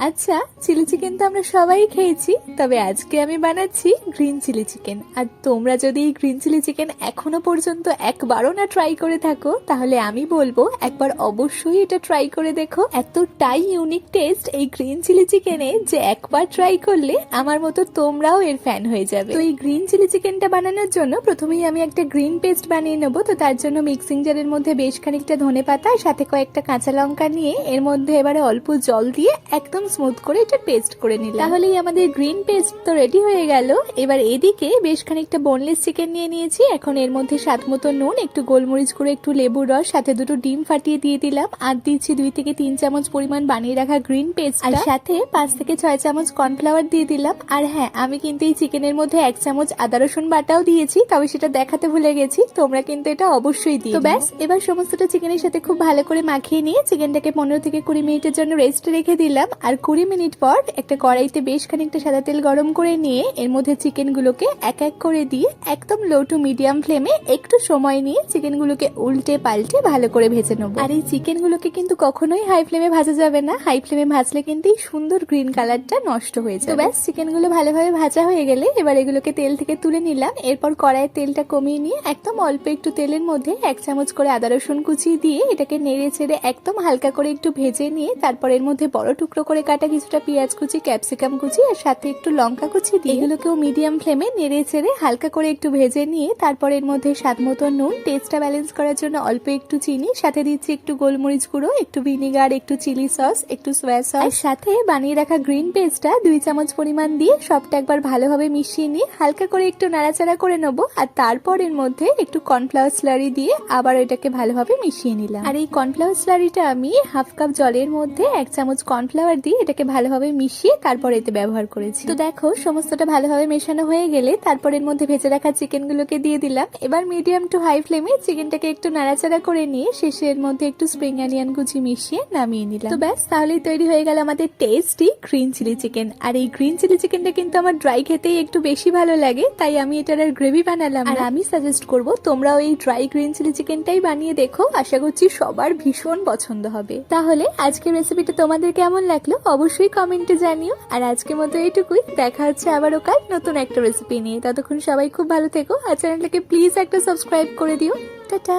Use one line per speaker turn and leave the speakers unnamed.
আচ্ছা, chilli chicken তো আমরা সবাই খেয়েছি, তবে আজকে আমি বানাচ্ছি গ্রিন চিলি চিকেন। আর তোমরা যদি এই গ্রিন চিলি চিকেন এখনো পর্যন্ত একবারও না ট্রাই করে থাকো, তাহলে আমি বলবো একবার অবশ্যই এটা ট্রাই করে দেখো। এতটাই ইউনিক টেস্ট এই গ্রিন চিলি চিকেনে যে একবার ট্রাই করলে আমার মতো তোমরাও এর ফ্যান হয়ে যাবে। তো এই গ্রিন চিলি চিকেনটা বানানোর জন্য প্রথমেই আমি একটা গ্রিন পেস্ট বানিয়ে নেবো। তো তার জন্য মিক্সিং জারের মধ্যে বেশ খানিকটা ধনেপাতা সাথে কয়েকটা কাঁচা লঙ্কা নিয়ে এর মধ্যে এবারে অল্প জল দিয়ে একদম স্মুথ করে এটা পেস্ট করে নিলাম। তাহলেই আমাদের গ্রিন পেস্ট তো রেডি হয়ে গেল। এবার এদিকে বেশ খানিকটা বোনলেস চিকেন নিয়ে নিয়েছি। এখন এর মধ্যে স্বাদ মতো নুন, একটু গোলমরিচ গুঁড়ো, একটু লেবুর রস, সাথে দুটো ডিম ফাটিয়ে দিয়ে দিলাম। আর দিচ্ছি 2 থেকে 3 চামচ পরিমাণ বানিয়ে রাখা গ্রিন পেস্ট, আর সাথে 5 থেকে 6 চামচ কর্নফ্লাওয়ার দিয়ে দিলাম। আর হ্যাঁ, আমি কিন্তু এই চিকেনের মধ্যে 1 চামচ আদা রসুন বাটাও দিয়েছি, তবে সেটা দেখাতে ভুলে গেছি। তোমরা কিন্তু এটা অবশ্যই দিও। তো ব্যাস, এবার সমস্তটা চিকেনের সাথে খুব ভালো করে মাখিয়ে নিয়ে চিকেনটাকে 15 থেকে 20 মিনিটের জন্য রেস্টে রেখে দিলাম। আর 20 মিনিট পর একটা কড়াইতে বেশ খানিকটা সাদা তেল গরম করে নিয়ে এর মধ্যে চিকেনগুলোকে এক এক করে দিয়ে একদম লো টু মিডিয়াম ফ্লেমে একটু সময় নিয়ে চিকেনগুলোকে উল্টে পাল্টে ভালো করে ভেজে নেবো। আর এই চিকেনগুলোকে কিন্তু কখনোই হাই ফ্লেমে ভাজা যাবে না। হাই ফ্লেমে ভাজলে কিন্তু এই সুন্দর গ্রিন কালারটা নষ্ট হয়ে যাবে। তো ব্যাস, চিকেনগুলো ভালোভাবে ভাজা হয়ে গেলে এবার এগুলোকে তেল থেকে তুলে নিলাম। এরপর কড়াইয়ের তেলটা কমিয়ে নিয়ে একদম অল্প একটু তেলের মধ্যে 1 চামচ করে আদা রসুন কুচি দিয়ে এটাকে নেড়ে ছেড়ে একদম হালকা করে একটু ভেজে নিয়ে তারপর এর মধ্যে বড় টুকরো করে কাটা কিছুটা পেঁয়াজ কুচি, ক্যাপসিকাম কুচি আর সাথে একটু লঙ্কা কুচি দিয়ে এগুলোকেও মিডিয়াম ফ্লেমে নেড়ে ছেড়ে হালকা করে একটু ভেজে নিয়ে তারপর এর মধ্যে স্বাদ মতো নুন, টেস্টটা ব্যালেন্স করার জন্য অল্প একটু চিনি, সাথে দিচ্ছি একটু গোলমরিচ গুঁড়ো, একটু ভিনেগার, একটু চিলি সস, একটু সয়া সস, আর সাথে বানিয়ে রাখা গ্রিন পেস্টটা 2 চামচ পরিমাণ দিয়ে সবটা একবার ভালোভাবে মিশিয়ে নিয়ে হালকা করে একটু নাড়াচাড়া করে নেবো। আর তারপর এর মধ্যে একটু কর্নফ্লাওয়ার স্লারি দিয়ে আবার এটাকে ভালোভাবে মিশিয়ে নিলাম। আর এই কর্নফ্লাওয়ার স্লারিটা আমি হাফ কাপ জলের মধ্যে 1 চামচ কর্নফ্লাওয়ার দিয়ে এটাকে ভালোভাবে মিশিয়ে তারপর এতে ব্যবহার করেছি। তো দেখো, সমস্তটা ভালোভাবে মেশানো হয়ে গেলে তারপর এর মধ্যে ভেজে রাখা চিকেনগুলোকে দিয়ে দিলাম। এবার মিডিয়াম টু হাই ফ্লেমে চিকেনটাকে একটু নাড়াচাড়া করে নিয়ে শেষে এর মধ্যে একটু স্প্রিং অনিয়ন কুচি মিশিয়ে নামিয়ে নিলাম। তো ব্যাস, তাহলেই তৈরি হয়ে গেল আমাদের টেস্টি গ্রিন চিলি চিকেন। আর এই গ্রিন চিলি চিকেনটা কিন্তু আমার ড্রাই খেতেই একটু বেশি ভালো লাগে, তাই আমি এটার আর গ্রেভি বানালাম। আর আমি সাজেস্ট করব তোমরাও এই ড্রাই গ্রিন চিলি চিকেনটাই বানিয়ে দেখো, আশা করছি সবার ভীষণ পছন্দ হবে। তাহলে আজকের রেসিপিটা তোমাদের কেমন লাগলো অবশ্যই কমেন্টে জানিও। আর আজকের মতো এইটুকুই, দেখা হচ্ছে আবারও কাল নতুন একটা রেসিপি নিয়ে। ততক্ষণ সবাই খুব ভালো থেকো, আর চ্যানেলটাকে প্লিজ একটা সাবস্ক্রাইব করে দিও। টাটা।